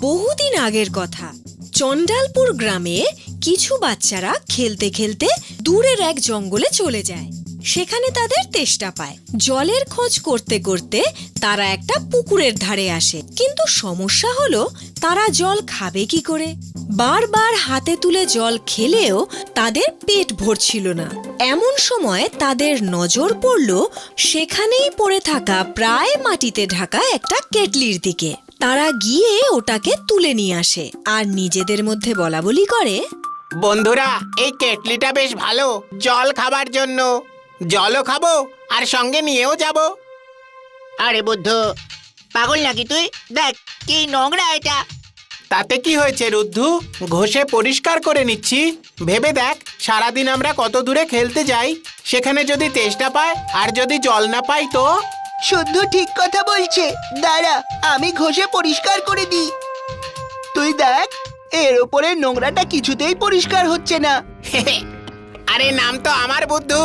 বহুদিন আগের কথা। চণ্ডালপুর গ্রামে কিছু বাচ্চারা খেলতে খেলতে দূরের এক জঙ্গলে চলে যায়। সেখানে তাদের তেষ্টা পায়। জলের খোঁজ করতে করতে তারা একটা পুকুরের ধারে আসে, কিন্তু সমস্যা হলো তারা জল খাবে কি করে। বারবার হাতে তুলে জল খেলেও তাদের পেট ভরছিল না। এমন সময় তাদের নজর পড়ল সেখানেই পড়ে থাকা প্রায় মাটিতে ঢাকা একটা কেটলির দিকে। তারা গিয়ে ওটাকে তুলে নিয়ে আসে আর নিজেদের মধ্যে বলাবলি করে, বন্ধুরা, এই কেটলিটা বেশ ভালো জল খাবার জন্য। জলও খাবো আর সঙ্গে নিয়েও যাব। আরে বুদ্ধ, পাগল নাকি তুই? দেখ কি নোংরা এটা। তাতে কি হয়েছে রুদ্ধু? ঘষে পরিষ্কার করে নিচ্ছি। ভেবে দেখ, সারাদিন আমরা কত দূরে খেলতে যাই, সেখানে যদি তেষ্টা পায় আর যদি জল না পাই তো? শুদ্ধ ঠিক কথা বলছে। দাঁড়া, আমি ঘষে পরিষ্কার করে দিই। তুই দেখ, এর ওপরে নোংরাটা কিছুতেই পরিষ্কার হচ্ছে না। আরে নাম তো আমার বুদ্ধু,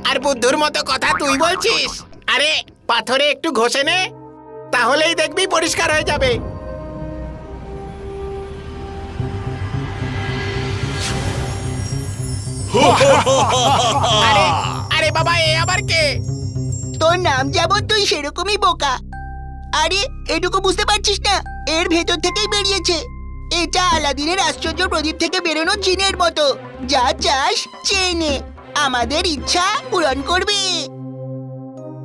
আর বুদ্ধুর মতো কথা তুই বলছিস? আরে পাথরে একটু ঘষে নে, তাহলেই দেখবি পরিষ্কার হয়ে যাবে। আরে আরে বাবা, এ আবার কে? তোর নাম যেমন তুই সেরকমই বোকা। আরে এটুকু বুঝতে পারছিস না? এর ভেতর থেকেই বেরিয়েছে। এটা আলাদিনের আশ্চর্য প্রদীপ থেকে বেরোনো জিনের মতো। যা চাস চেয়ে নে, আমাদের ইচ্ছা পূরণ করবে।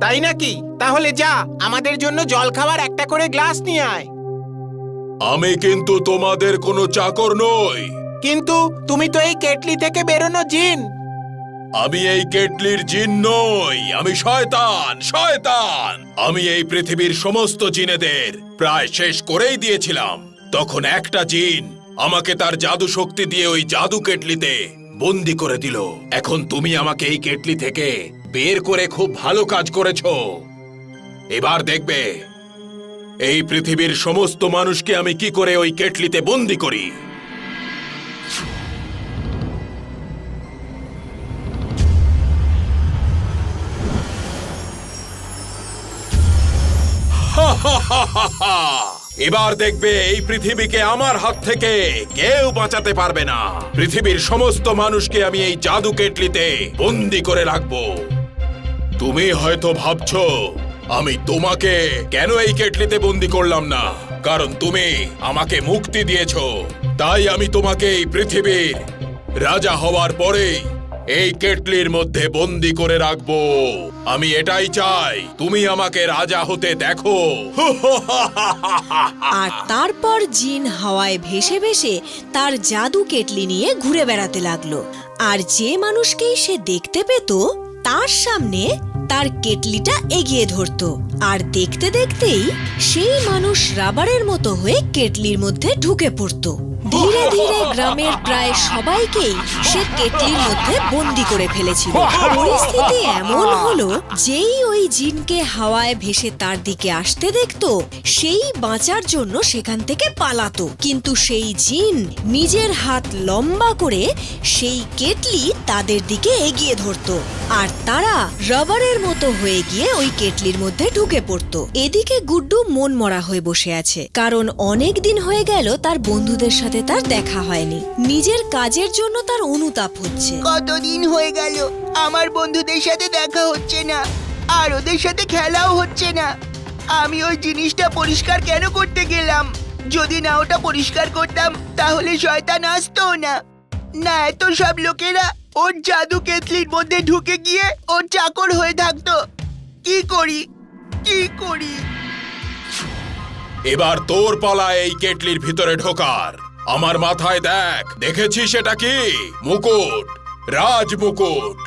তাই নাকি? তাহলে যা, আমাদের জন্য জল খাবার একটা করে গ্লাস নিয়ে আয়। আমি কিন্তু তোমাদের কোনো চাকর নই। কিন্তু তুমি তো এই কেটলি থেকে বেরোনো জিন। আমি এই কেটলির জিন নই, আমি শয়তান। শয়তান! আমি এই পৃথিবীর সমস্ত জিনেদের প্রায় শেষ করেই দিয়েছিলাম। তখন একটা জিন আমাকে তার জাদু শক্তি দিয়ে ওই জাদু কেটলিতে বন্দি করে দিল। এখন তুমি আমাকে এই কেটলি থেকে বের করে খুব ভালো কাজ করেছো। এবার দেখবে এই পৃথিবীর সমস্ত মানুষকে আমি কি করে ওই কেটলিতে বন্দি করি। এবার দেখবে এই পৃথিবীকে আমার হাত থেকে কেউ বাঁচাতে পারবে না। পৃথিবীর সমস্ত মানুষকে আমি এই জাদু কেটলিতে বন্দি করে রাখবো। তুমি হয়তো ভাবছো আমি তোমাকে কেন এই কেটলিতে বন্দি করলাম না, কারণ তুমি আমাকে মুক্তি দিয়েছো। তাই আমি তোমাকে এই পৃথিবীর রাজা হওয়ার পরেই এই কেটলির মধ্যে বন্দি করে রাখবো। আমি এটাই চাই, তুমি আমাকে রাজা হতে দেখো। আর তারপর জিন হাওয়ায় ভেসে ভেসে তার জাদু কেটলি নিয়ে ঘুরে বেড়াতে লাগলো। আর যে মানুষকেই সে দেখতে পেত তার সামনে তার কেটলিটা এগিয়ে ধরতো। আর দেখতে দেখতেই সেই মানুষ রাবারের মতো হয়ে কেটলির মধ্যে ঢুকে পড়তো। ধীরে ধীরে গ্রামের প্রায় সবাইকেই সে কেটলির মধ্যে বন্দি করে ফেলেছিল। পরিস্থিতি এমন হলো, যেই ওই জিনকে হাওয়ায় ভেসে তার দিকে আসতে দেখতো সেই বাঁচার জন্য সেখান থেকে পালাতো। কিন্তু সেই জিন নিজের হাত লম্বা করে সেই কেটলি তাদের দিকে এগিয়ে ধরতো, আর তারা রাবারের মতো হয়ে গিয়ে ওই কেটলির মধ্যে ঢুকে পড়তো। এদিকে গুড্ডু মন মরা হয়ে বসে আছে, কারণ অনেক দিন হয়ে গেল তার বন্ধুদের সাথে তার দেখা হয়নি। নিজের কাজের জন্য তার অনুতাপ হচ্ছে। কতদিন হয়ে গেল আমার বন্ধুদের সাথে দেখা হচ্ছে না, আর ওদের সাথে খেলাও হচ্ছে না। আমি ওই জিনিসটা পরিষ্কার কেন করতে গেলাম? যদি না ওটা পরিষ্কার করতাম তাহলে শয়তান আসতো না। না, এত সব লোকেরা ওর জাদু কেতলির মধ্যে ঢুকে গিয়ে ওর চাকর হয়ে থাকতো। কি করি কি করি? এবার তোর পালা এই কেটলির ভিতরে ঢোকার। আমার মাথায় দেখ, দেখেছিস এটা কি? মুকুট, রাজ মুকুট।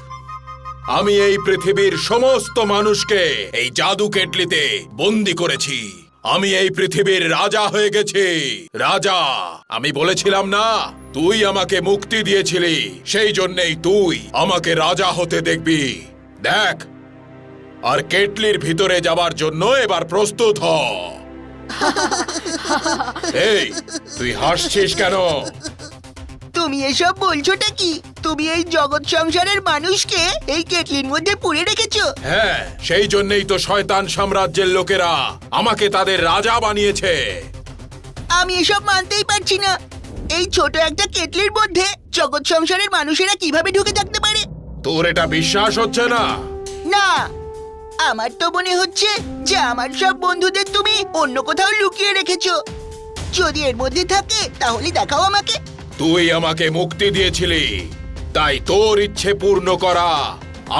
আমি এই পৃথিবীর সমস্ত মানুষকে এই জাদু কেটলিতে বন্দি করেছি। আমি এই পৃথিবীর রাজা হয়ে গেছি। রাজা! আমি বলেছিলাম না তুই আমাকে মুক্তি দিয়েছিলি, সেই জন্যেই তুই আমাকে রাজা হতে দেখবি। দেখ, আর কেটলির ভিতরে যাবার জন্য এবার প্রস্তুত হ। এই, তুই হাসছিস কেন? তুমি এসব বলছোটা কি? তুমি এই জগৎ সংসারের মানুষকে এই কেটলির মধ্যে পুরে রেখেছো? হ্যাঁ, সেই জন্যই তো শয়তান সাম্রাজ্যের লোকেরা আমাকে তাদের রাজা বানিয়েছে। আমি এসব মানতেই পারছি না। এই ছোট একটা কেটলির মধ্যে জগৎ সংসারের মানুষেরা কিভাবে ঢুকে থাকতে পারে? তোর এটা বিশ্বাস হচ্ছে না? না, আমার তো মনে হচ্ছে যে আমার সব বন্ধুদের তুমি অন্য কোথাও লুকিয়ে রেখেছো। যদি এর মধ্যে থাকে তাহলে দেখাও আমাকে। তুই আমাকে মুক্তি দিয়েছিলি, তাই তোর ইচ্ছে পূর্ণ করা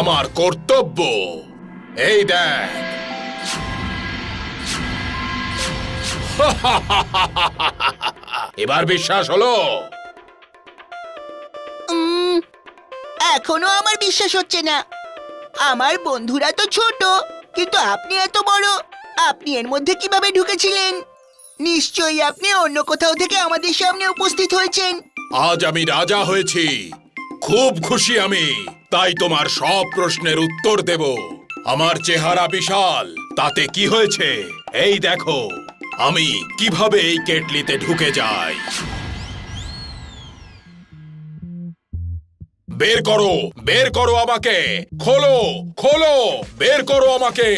আমার কর্তব্য। এই দেখ। এবার বিশ্বাস হলো? এখনো আমার বিশ্বাস হচ্ছে না। আমার বন্ধুরা তো ছোট, কিন্তু আপনি এত বড়। আপনি এর মধ্যে কিভাবে ঢুকেছিলেন? নিশ্চয়ই আপনি অন্য কোথাও থেকে আমাদের সামনে উপস্থিত হয়েছেন। আজ আমি রাজা হয়েছি, খুব খুশি আমি। তাই তোমার সব প্রশ্নের উত্তর দেব। আমার চেহারা বিশাল, তাতে কি হয়েছে? এই দেখো আমি কিভাবে এই কেটলিতে ঢুকে যাই। বের করো, বের করো আমাকে। খোলো, খোলো, বের করো আমাকে।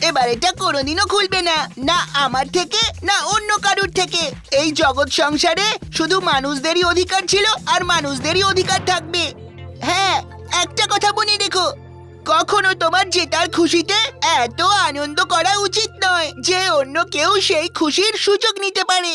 এবার এটা কোনোদিনও খুলবে না, না আমার থেকে না অন্য কারুর থেকে। এই জগৎ সংসারে শুধু মানুষদেরই অধিকার ছিল আর মানুষদেরই অধিকার থাকবে। হ্যাঁ, একটা কথা মনে রেখো, কখনো তোমার জেতার খুশিতে এত আনন্দ করা উচিত নয় যে অন্য কেউ সেই খুশির সুযোগ নিতে পারে।